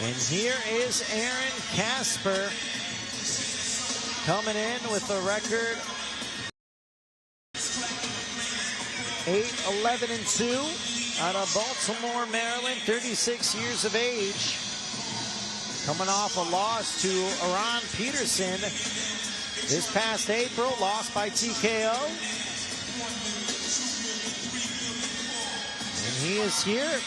And here is Aaron Casper coming in with a record 8-11-2 out of Baltimore, Maryland, 36 years of age. Coming off a loss to Aaron Peterson this past April, lost by TKO. And he is here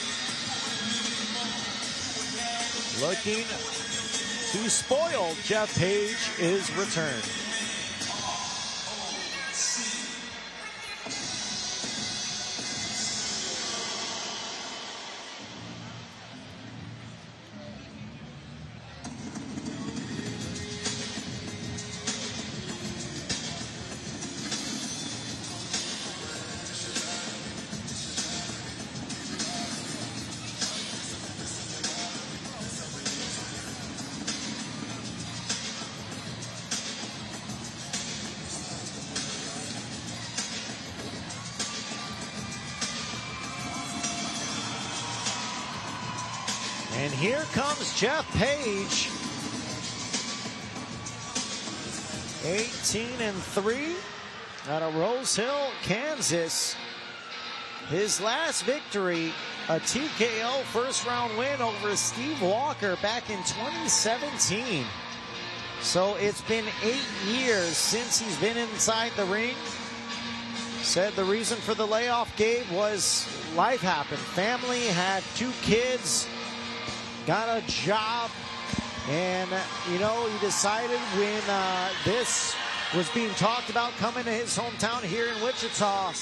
looking to spoil Jeff Page is returned. And here comes Jeff Page, 18-3 out of Rose Hill, Kansas. His last victory, a TKO first-round win over Steve Walker back in 2017. So it's been 8 years since he's been inside the ring. Said the reason for the layoff, Gabe, was life happened. Family, had 2 kids. Got a job, and, you know, he decided when this was being talked about coming to his hometown here in Wichita,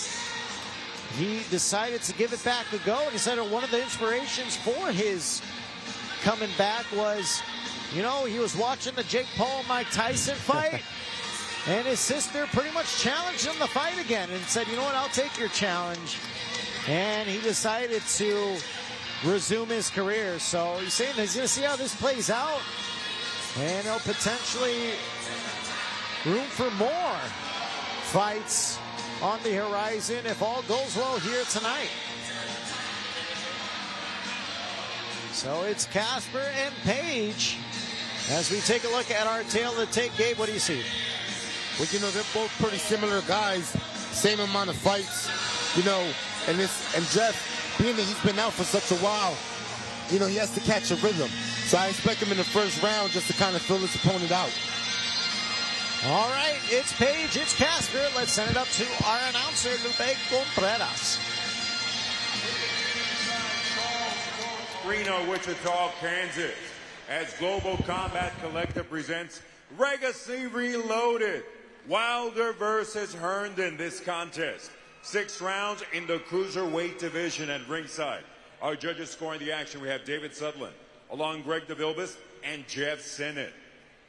he decided to give it back a go. And he said one of the inspirations for his coming back was, you know, he was watching the Jake Paul-Mike Tyson fight, and his sister pretty much challenged him to fight again and said, you know what, I'll take your challenge. And he decided to resume his career. So he's saying he's going to see how this plays out, and he'll potentially room for more fights on the horizon if all goes well here tonight. So it's Casper and Page as we take a look at our tail of the tape. Gabe, what do you see? Well, you know, they're both pretty similar guys, same amount of fights, you know, and Jeff, being that he's been out for such a while, you know, he has to catch a rhythm. So I expect him in the first round just to kind of fill his opponent out. All right, it's Page, it's Casper. Let's send it up to our announcer, Lupe Contreras. Reno, Wichita, Kansas, as Global Combat Collective presents Legacy Reloaded. Wilder versus Herndon, this contest. 6 rounds in the cruiserweight division. At ringside, our judges scoring the action, we have David Sutherland, along Greg DeVilbiss and Jeff Sennett.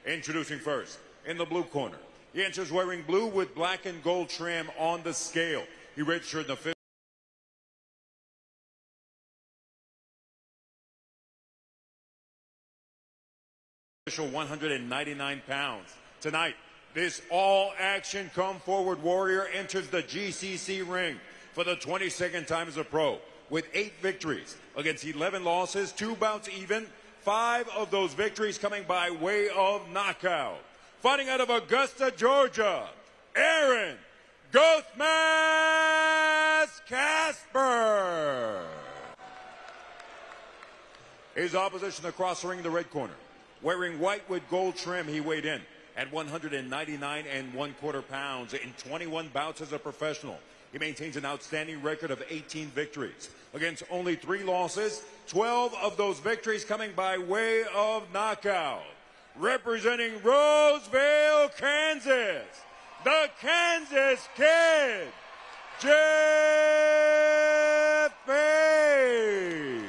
Introducing first, in the blue corner, he enters wearing blue with black and gold trim on the scale. He registered in the official 199 pounds. Tonight, this all-action come-forward warrior enters the GCC ring for the 22nd time as a pro, with 8 victories against 11 losses, 2 bouts even, 5 of those victories coming by way of knockout. Fighting out of Augusta, Georgia, Aaron Ghozt Mas Casper. His opposition across the ring in the red corner, wearing white with gold trim, he weighed in at 199 1/4 pounds in 21 bouts as a professional. He maintains an outstanding record of 18 victories against only 3 losses, 12 of those victories coming by way of knockout. Representing Roseville, Kansas, the Kansas Kid, Jeff Page.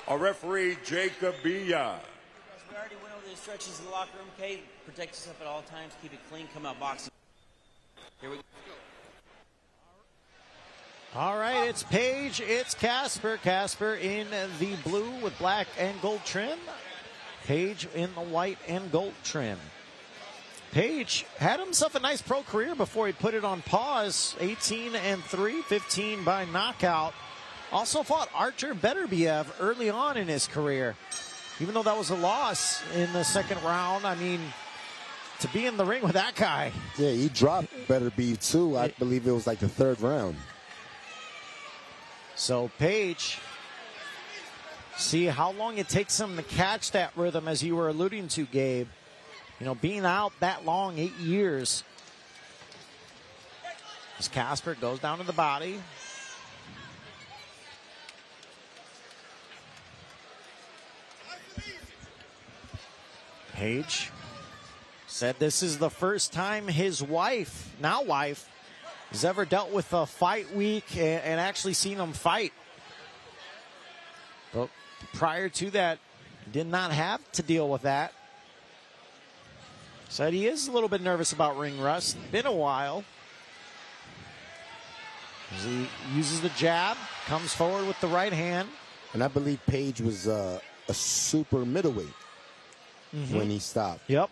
Our referee, Jacob Villa. We already went over the stretches in the locker room, Kate. Protect yourself at all times. Keep it clean. Come out boxing. Here we go. All right, it's Page, it's Casper. Casper in the blue with black and gold trim. Page in the white and gold trim. Page had himself a nice pro career before he put it on pause. 18-3, 15 by knockout. Also fought Artur Beterbiev early on in his career. even though that was a loss in the second round, I mean, to be in the ring with that guy. Yeah, he dropped Better Be too. I believe it was like the third round. So Page, see how long it takes him to catch that rhythm, as you were alluding to, Gabe. You know, being out that long, 8 years. As Casper goes down to the body. Page said this is the first time his wife, now wife, has ever dealt with a fight week and actually seen him fight. But prior to that, did not have to deal with that. Said he is a little bit nervous about ring rust. Been a while. As he uses the jab, comes forward with the right hand. And I believe Page was a super middleweight when he stopped. Yep.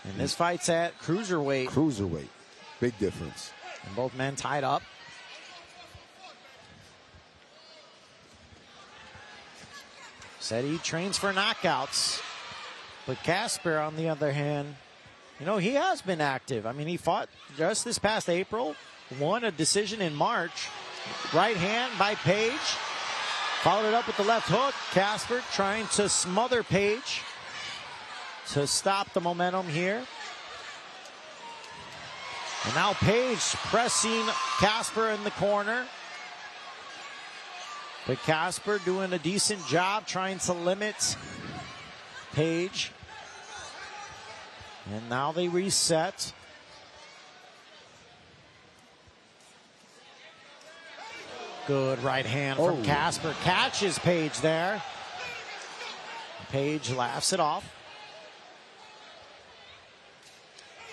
And this fight's at cruiserweight. Cruiserweight. Big difference. And both men tied up. Said he trains for knockouts. But Casper, on the other hand, you know, he has been active. I mean, he fought just this past April, won a decision in March. Right hand by Page. Followed it up with the left hook. Casper trying to smother Page to stop the momentum here. And now Page pressing Casper in the corner. But Casper doing a decent job trying to limit Page. And now they reset. Good right hand from Casper. Catches Page there. Page laughs it off.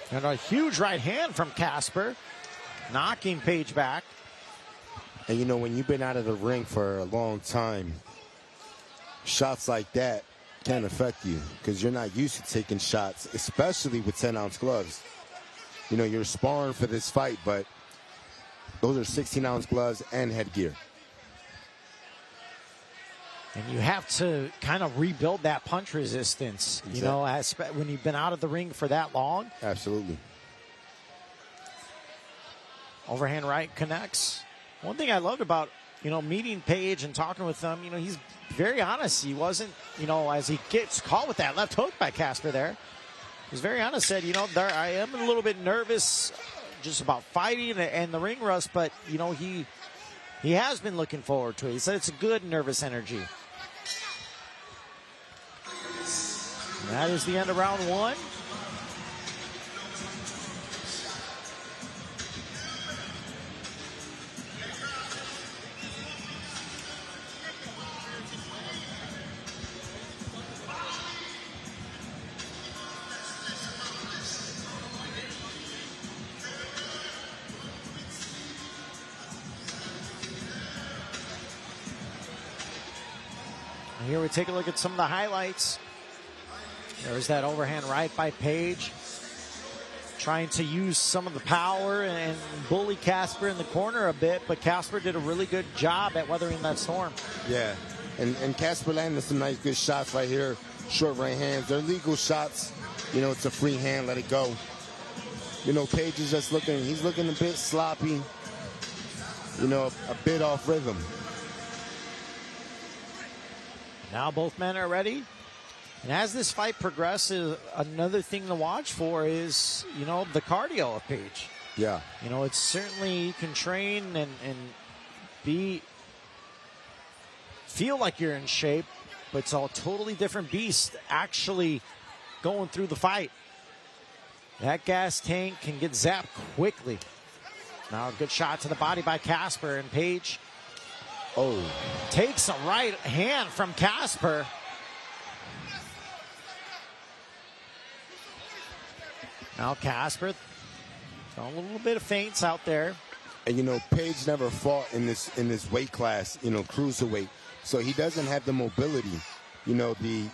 And a huge right hand from Casper, knocking Page back. And you know, when you've been out of the ring for a long time, shots like that can affect you because you're not used to taking shots, especially with 10-ounce gloves. You know, you're sparring for this fight, but those are 16-ounce gloves and headgear. And you have to kind of rebuild that punch resistance, you know, when you've been out of the ring for that long. Absolutely. Overhand right connects. One thing I loved about, you know, meeting Page and talking with him, you know, he's very honest. He wasn't, you know, as he gets caught with that left hook by Casper there, he's very honest, said, you know, I am a little bit nervous just about fighting and the ring rust, but, you know, he has been looking forward to it. He said it's a good nervous energy. And that is the end of round one. Here we take a look at some of the highlights. There's that overhand right by Page. Trying to use some of the power and bully Casper in the corner a bit, but Casper did a really good job at weathering that storm. Yeah, and Casper landed some nice good shots right here. Short right hands. They're legal shots. You know, it's a free hand, let it go. You know, Page is just looking, he's looking a bit sloppy. You know, a bit off rhythm. Now both men are ready. And as this fight progresses, another thing to watch for is, you know, the cardio of Page. Yeah. You know, it's certainly, you can train and feel like you're in shape, but it's a totally different beast actually going through the fight. That gas tank can get zapped quickly. Now a good shot to the body by Casper, and Page takes a right hand from Casper. Now Casper throwing a little bit of feints out there. And you know, Page never fought in this weight class, you know, cruiserweight. So he doesn't have the mobility, you know, the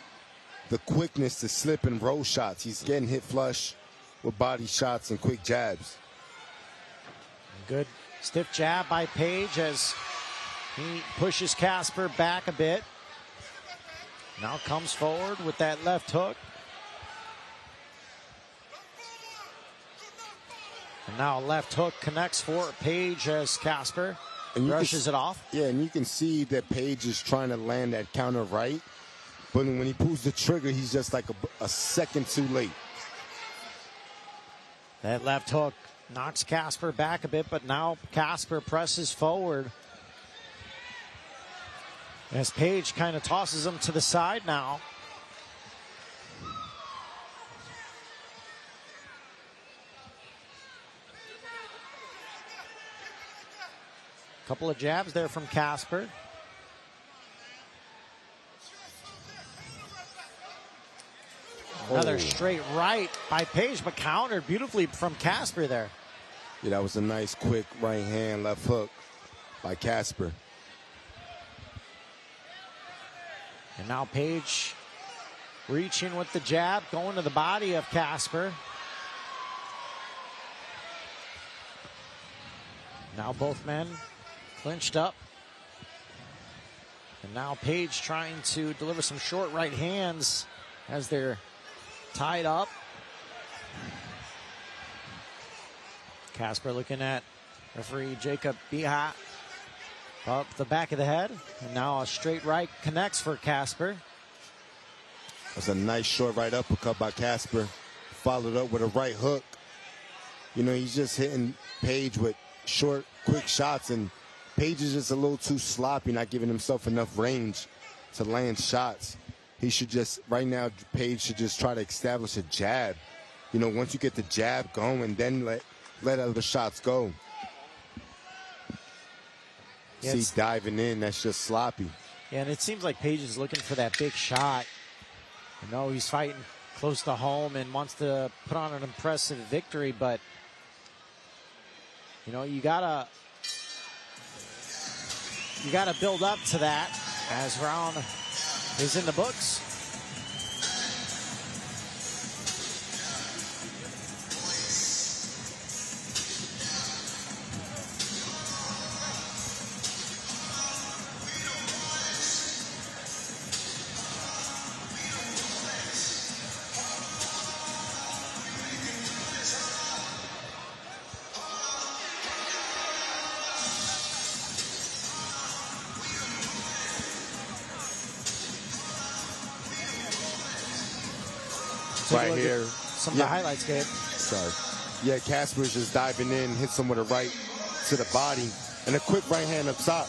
quickness to slip and roll shots. He's getting hit flush with body shots and quick jabs. Good stiff jab by Page as He pushes Casper back a bit. Now comes forward with that left hook. And now left hook connects for Page as Casper brushes it off. Yeah, and you can see that Page is trying to land that counter right. But when he pulls the trigger, he's just like a second too late. That left hook knocks Casper back a bit, but now Casper presses forward. As Page kind of tosses him to the side now. Couple of jabs there from Casper. Another straight right by Page, but countered beautifully from Casper there. Yeah, that was a nice, quick right hand, left hook by Casper. And now Page reaching with the jab, going to the body of Casper. Now both men clinched up. And now Page trying to deliver some short right hands as they're tied up. Casper looking at referee Jacob Biha up the back of the head. And now a straight right connects for Casper. That's a nice short right uppercut by Casper. Followed up with a right hook. You know, he's just hitting Page with short, quick shots, and Page is just a little too sloppy, not giving himself enough range to land shots. He should just, right now, Page should just try to establish a jab. You know, once you get the jab going, then let other shots go. Yeah, see, diving in, that's just sloppy. Yeah, and it seems like Page is looking for that big shot. You know, he's fighting close to home and wants to put on an impressive victory, but, you know, you gotta build up to that as round is in the books. Right here. Some of the highlights, Gabe. Sorry. Yeah, Casper's just diving in, hits him with a right to the body, and a quick right hand up top.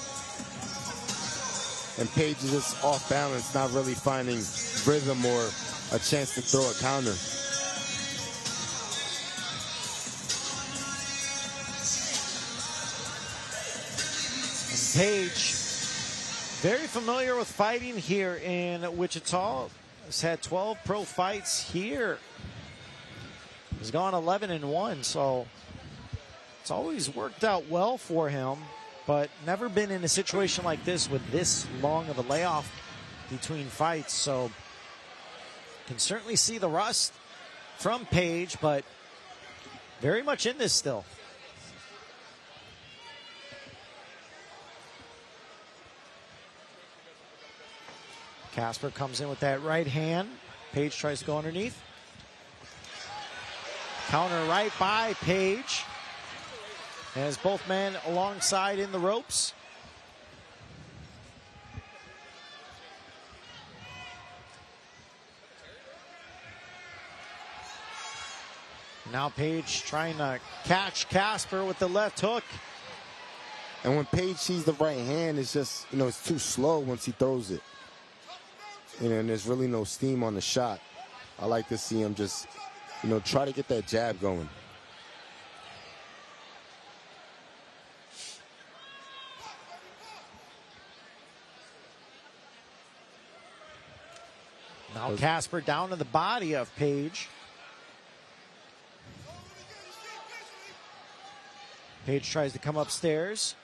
And Page is just off balance, not really finding rhythm or a chance to throw a counter. And Page, very familiar with fighting here in Wichita. Has had 12 pro fights here. He's gone 11-1, so it's always worked out well for him, but never been in a situation like this with this long of a layoff between fights. So can certainly see the rust from Page, but very much in this still. Casper comes in with that right hand. Page tries to go underneath. Counter right by Page. As both men alongside in the ropes. Now Page trying to catch Casper with the left hook. And when Page sees the right hand, it's just, you know, it's too slow once he throws it. You know, and there's really no steam on the shot. I like to see him just, you know, try to get that jab going. Now Casper down to the body of Page. Page tries to come upstairs.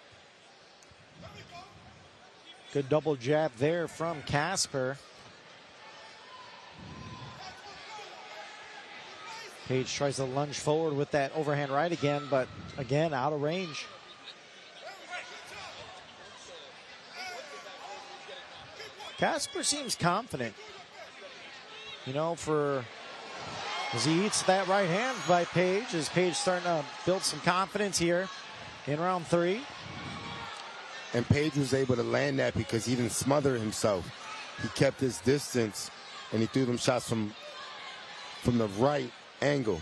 Good double jab there from Casper. Page tries to lunge forward with that overhand right again, but again, out of range. Casper seems confident. You know, as he eats that right hand by Page, as Page starting to build some confidence here in round 3. And Page was able to land that because he didn't smother himself. He kept his distance, and he threw them shots from the right angle.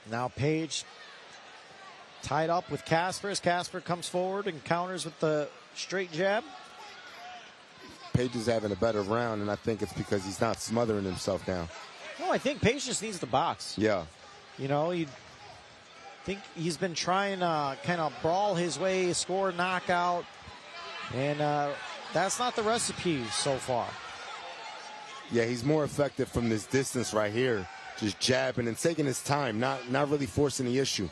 Now Page tied up with Casper as Casper comes forward and counters with the straight jab. Page is having a better round, and I think it's because he's not smothering himself down. No, I think Page just needs the box. Yeah. You know, I think he's been trying to kind of brawl his way, score knockout, and that's not the recipe so far. Yeah, he's more effective from this distance right here, just jabbing and taking his time, not really forcing the issue.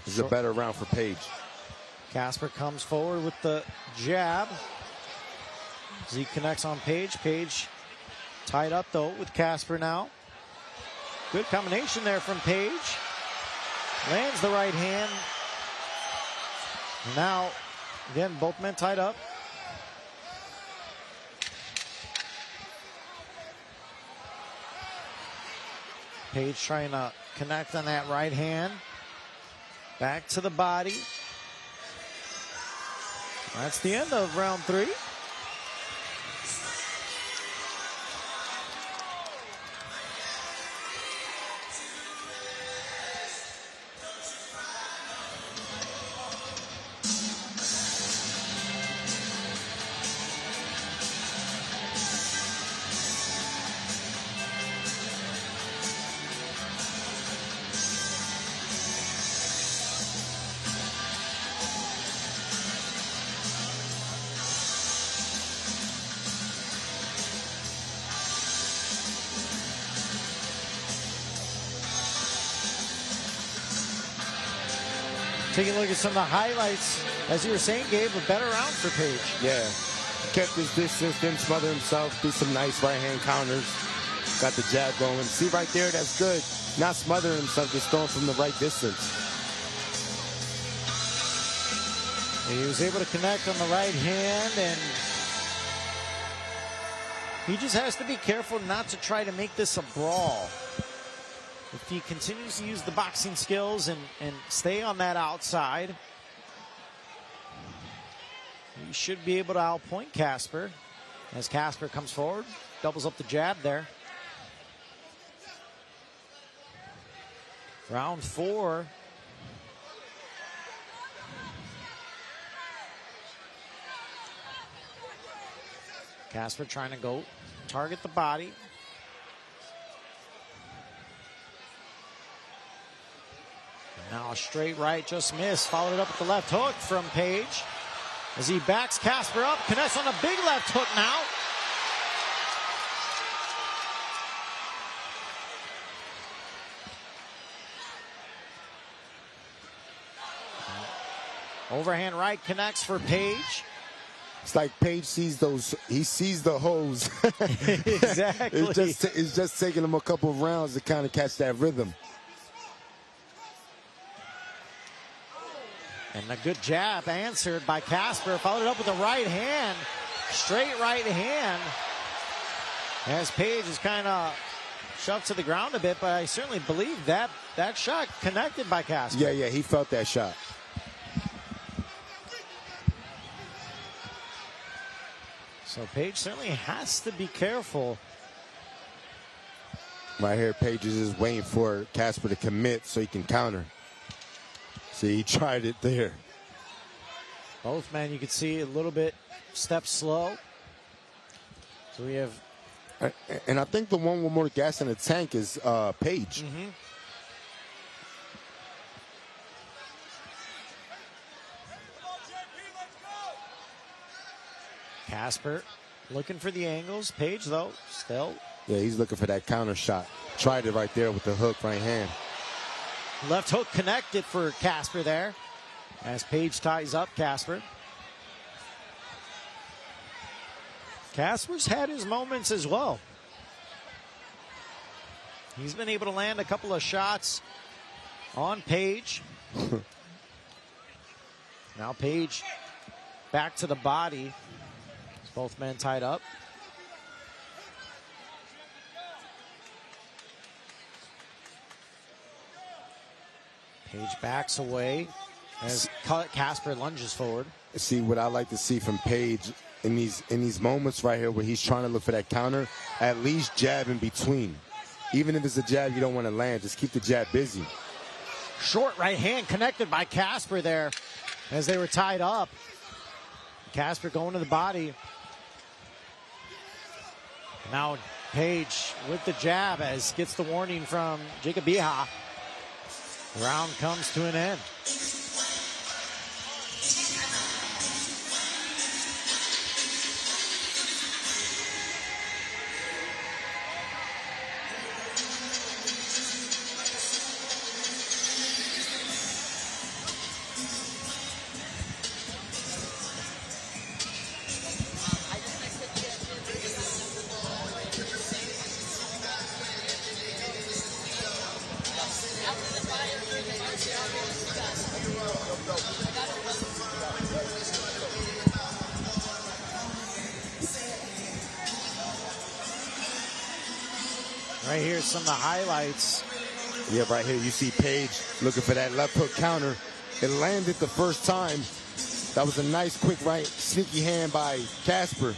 This is a better round for Page. Casper comes forward with the jab. As he connects on Page. Page tied up, though, with Casper now. Good combination there from Page. Lands the right hand. Now, again, both men tied up. Page trying to connect on that right hand. Back to the body. That's the end of round 3. Taking a look at some of the highlights, as you were saying, Gabe, a better round for Page. Yeah, kept his distance, didn't smother himself, do some nice right-hand counters, got the jab going. See right there, that's good. Not smothering himself, just throwing from the right distance. He was able to connect on the right hand, and he just has to be careful not to try to make this a brawl. If he continues to use the boxing skills and stay on that outside, he should be able to outpoint Casper. As Casper comes forward, doubles up the jab there. Round 4. Casper trying to go target the body. Now a straight right just missed. Followed it up with the left hook from Page. As he backs Casper up. Connects on a big left hook now. Overhand right connects for Page. It's like Page sees those, he sees the holes. Exactly. It's just taking him a couple of rounds to kind of catch that rhythm. And a good jab answered by Casper. Followed it up with a right hand. Straight right hand. As Page is kind of shoved to the ground a bit, but I certainly believe that shot connected by Casper. Yeah, he felt that shot. So Page certainly has to be careful. Right here, Page is just waiting for Casper to commit so he can counter. See, he tried it there. Both men, you can see a little bit step slow. So we have... And I think the one with more gas in the tank is Page. Mm-hmm. Casper looking for the angles. Page, though, still. Yeah, he's looking for that counter shot. Tried it right there with the hook right hand. Left hook connected for Casper there. As Page ties up Casper. Casper's had his moments as well. He's been able to land a couple of shots on Page. Now Page back to the body. Both men tied up. Page backs away as Casper lunges forward. See, what I like to see from Page in these moments right here where he's trying to look for that counter, at least jab in between. Even if it's a jab you don't want to land, just keep the jab busy. Short right hand connected by Casper there as they were tied up. Casper going to the body. Now Page with the jab as gets the warning from Jacob Biha. The round comes to an end. Right here, some of the highlights. Yeah, right here you see Page looking for that left hook counter. It landed the first time. That was a nice, quick, right, sneaky hand by Casper.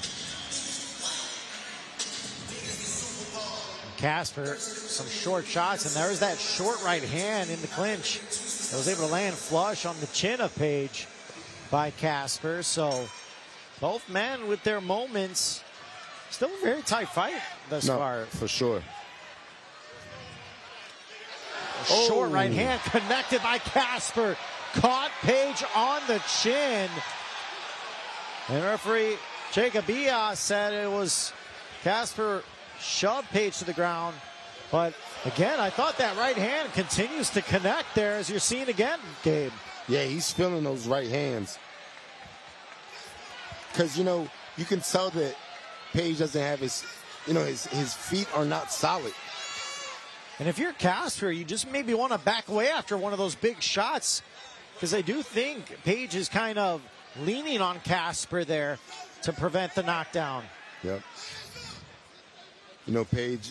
Casper, some short shots, and there's that short right hand in the clinch. That was able to land flush on the chin of Page by Casper. So both men with their moments. Still a very tight fight thus far. For sure. Short right hand connected by Casper. Caught Page on the chin. And referee Jacob Biha said it was Casper shoved Page to the ground. But again, I thought that right hand continues to connect there, as you're seeing again, Gabe. Yeah, he's feeling those right hands. Because, you know, you can tell that Page doesn't have his feet are not solid. And if you're Casper, you just maybe want to back away after one of those big shots, because I do think Page is kind of leaning on Casper there to prevent the knockdown. Yep. You know, Page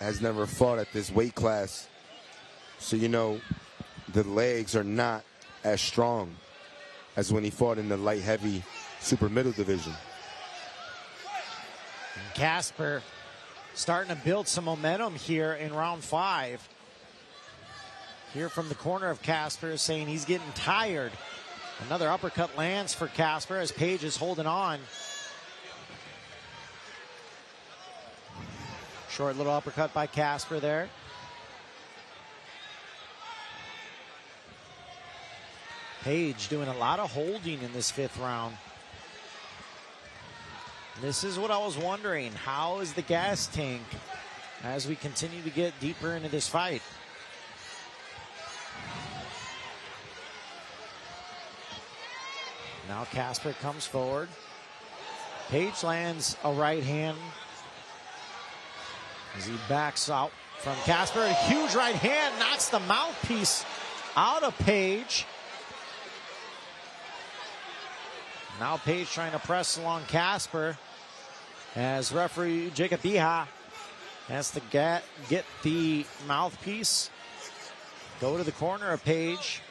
has never fought at this weight class, so you know the legs are not as strong as when he fought in the light heavy super middle division. And Casper starting to build some momentum here in round 5. Here from the corner of Casper saying he's getting tired. Another uppercut lands for Casper as Page is holding on. Short little uppercut by Casper there. Page doing a lot of holding in this 5th round. This is what I was wondering. How is the gas tank as we continue to get deeper into this fight? Now Casper comes forward. Page lands a right hand as he backs out from Casper. A huge right hand knocks the mouthpiece out of Page. Now Page trying to press along Casper as referee Jacob Biha has to get the mouthpiece. Go to the corner of Page.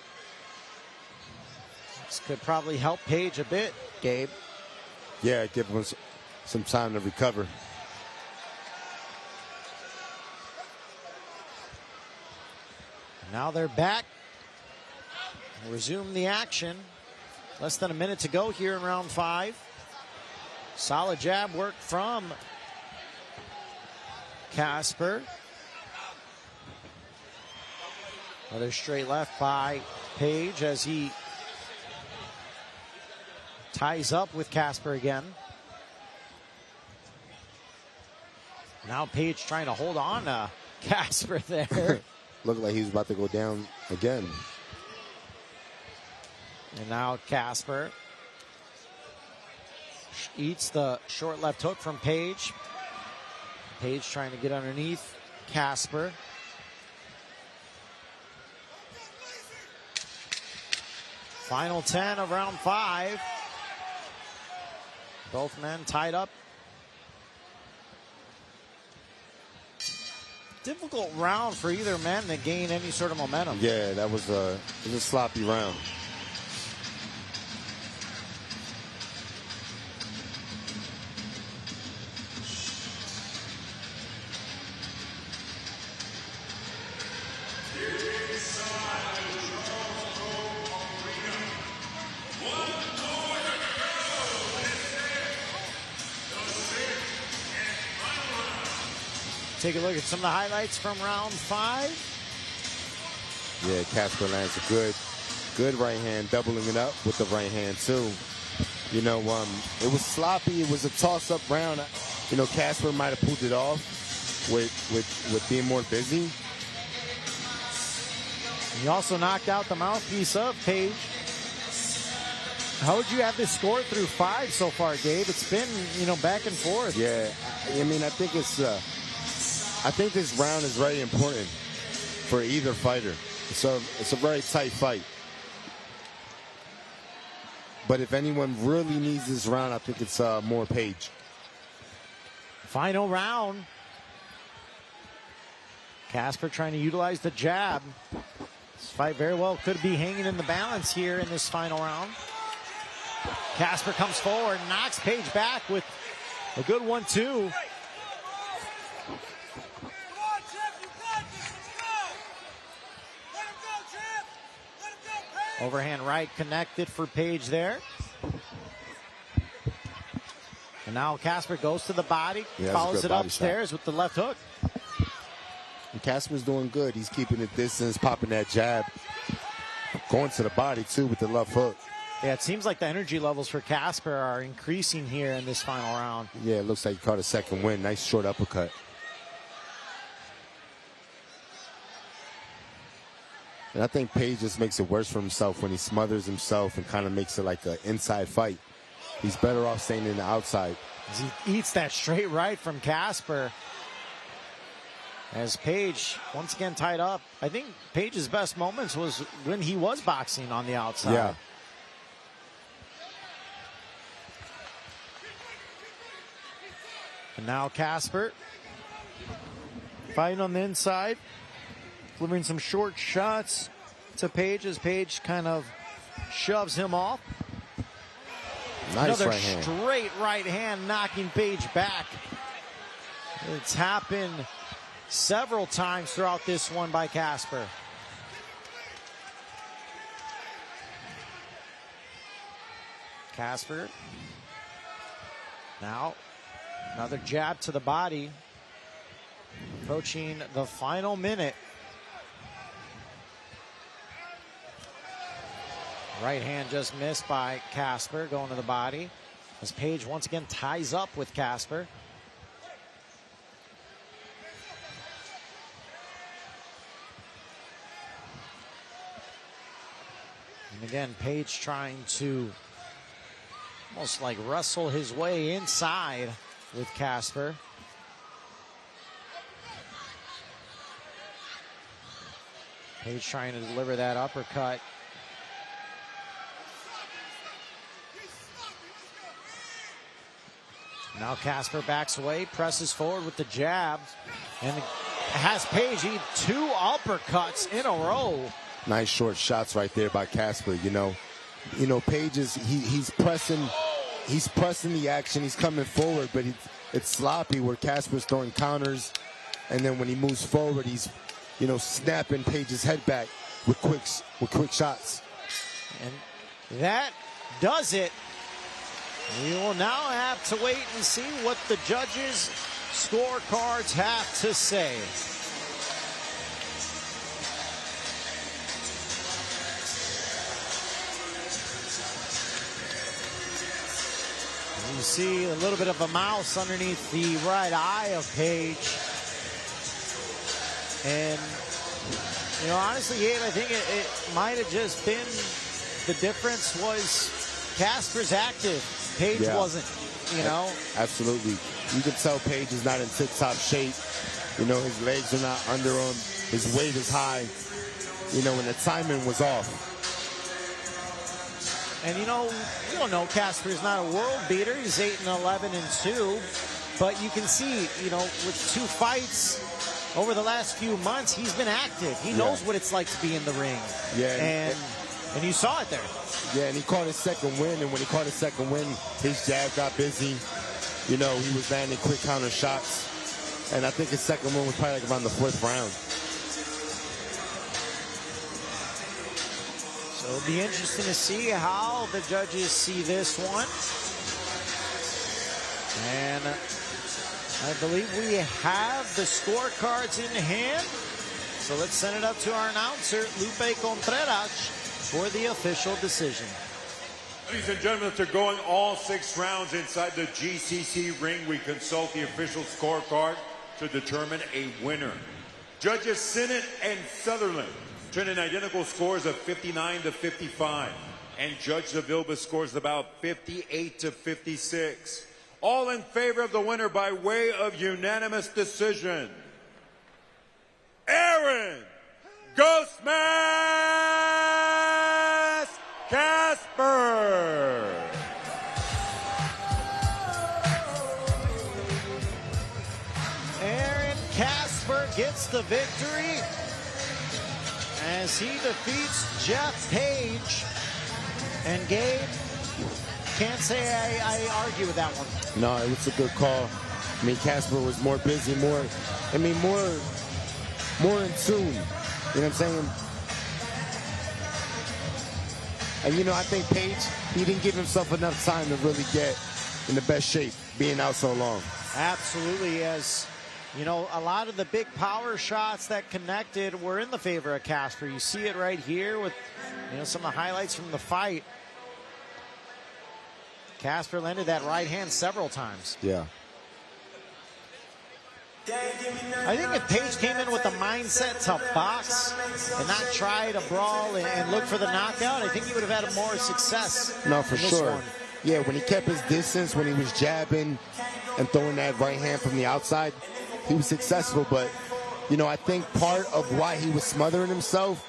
This could probably help Page a bit, Gabe. Yeah, give him some time to recover. Now they're back. Resume the action. Less than a minute to go here in round 5. Solid jab work from Casper. Another straight left by Page as he ties up with Casper again. Now Page trying to hold on to Casper there. Looked like he was about to go down again. And now Casper eats the short left hook from Page. Page trying to get underneath Casper. Final 10 of round 5. Both men tied up. Difficult round for either man to gain any sort of momentum. Yeah, it was a sloppy round. Take a look at some of the highlights from round 5. Yeah, Casper lands a good right hand, doubling it up with the right hand too. You know, it was sloppy. It was a toss-up round. You know, Casper might have pulled it off with being more busy. He also knocked out the mouthpiece of Page. How would you have this score through 5 so far, Gabe? It's been, you know, back and forth. Yeah, I mean, I think this round is very important for either fighter. It's a very tight fight. But if anyone really needs this round, I think it's more Page. Final round. Casper trying to utilize the jab. This fight very well could be hanging in the balance here in this final round. Casper comes forward, knocks Page back with a good 1-2. Overhand right connected for Page there. And now Casper goes to the body, follows it upstairs with the left hook. And Casper's doing good. He's keeping the distance, popping that jab. Going to the body, too, with the left hook. Yeah, it seems like the energy levels for Casper are increasing here in this final round. Yeah, it looks like he caught a second win. Nice short uppercut. And I think Page just makes it worse for himself when he smothers himself and kind of makes it like an inside fight. He's better off staying in the outside. As he eats that straight right from Casper. As Page, once again, tied up. I think Page's best moments was when he was boxing on the outside. Yeah. And now Casper fighting on the inside. Delivering some short shots to Page as Page kind of shoves him off. Nice Another right hand. straight right hand knocking Page back. It's happened several times throughout this one by Casper. Casper. Now, another jab to the body. Approaching the final minute. Right hand just missed by Casper, going to the body. As Page once again ties up with Casper. And again, Page trying to almost like wrestle his way inside with Casper. Page trying to deliver that uppercut. Now Casper backs away, presses forward with the jab, and has Page eat 2 uppercuts in a row. Nice short shots right there by Casper. You know, Page is he's pressing the action. He's coming forward, but it's sloppy where Casper's throwing counters, and then when he moves forward, he's snapping Page's head back with quick shots. And that does it. We will now have to wait and see what the judges' scorecards have to say. You see a little bit of a mouse underneath the right eye of Page. And, honestly, Gabe, I think it might have just been the difference was Casper's active. Page wasn't, Absolutely. You can tell Page is not in tip-top shape. His legs are not under him. His weight is high. And the timing was off. And you don't know Casper's not a world beater. He's 8-11-2. But you can see, with 2 fights over the last few months, he's been active. He knows what it's like to be in the ring. Yeah. And you saw it there. Yeah, and he caught his second win. And when he caught his second win, his jab got busy. He was landing quick counter shots. And I think his second win was probably like around the 4th round. So it'll be interesting to see how the judges see this one. And I believe we have the scorecards in hand. So let's send it up to our announcer, Lupe Contreras, for the official decision. Ladies and gentlemen, after going all 6 rounds inside the GCC ring, we consult the official scorecard to determine a winner. Judges Sinnott and Sutherland turn in identical scores of 59-55, and Judge Zavilba scores about 58-56. All in favor of the winner by way of unanimous decision. Aaron Ghozt Mas Casper. Aaron Casper gets the victory as he defeats Jeff Page. And Gabe, can't say I argue with that one. No, it was a good call. I mean, Casper was more busy, more in tune. You know what I'm saying? And, I think Page, he didn't give himself enough time to really get in the best shape, being out so long. Absolutely, as a lot of the big power shots that connected were in the favor of Casper. You see it right here with, some of the highlights from the fight. Casper landed that right hand several times. Yeah. I think if Page came in with the mindset to box and not try to brawl and look for the knockout, I think he would have had more success. No, for sure. Yeah, when he kept his distance, when he was jabbing and throwing that right hand from the outside, he was successful. But, I think part of why he was smothering himself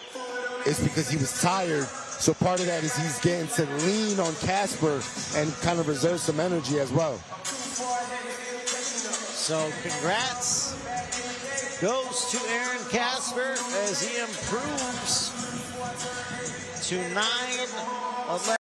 is because he was tired. So part of that is he's getting to lean on Casper and kind of reserve some energy as well. So congrats goes to Aaron Casper as he improves to 9-11.